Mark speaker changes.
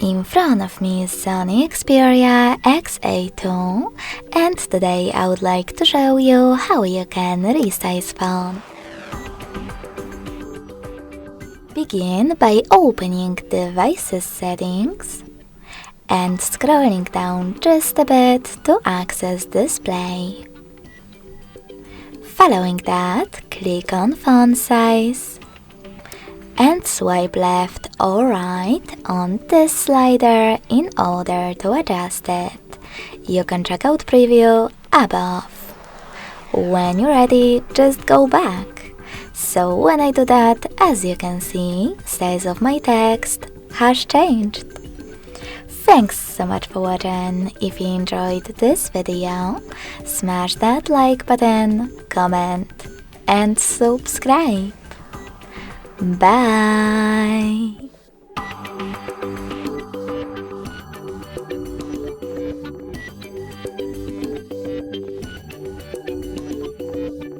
Speaker 1: In front of me is SONY Xperia XA2, and today I would like to show you how you can resize phone. Begin by opening Devices settings and scrolling down just a bit to access Display. Following that, click on Phone Size and swipe left or right on this slider in order to adjust it. You can check out preview above. When you're ready, just go back. So when I do that, as you can see, size of my text has changed. Thanks so much for watching. If you enjoyed this video, smash that like button, comment and subscribe. Bye!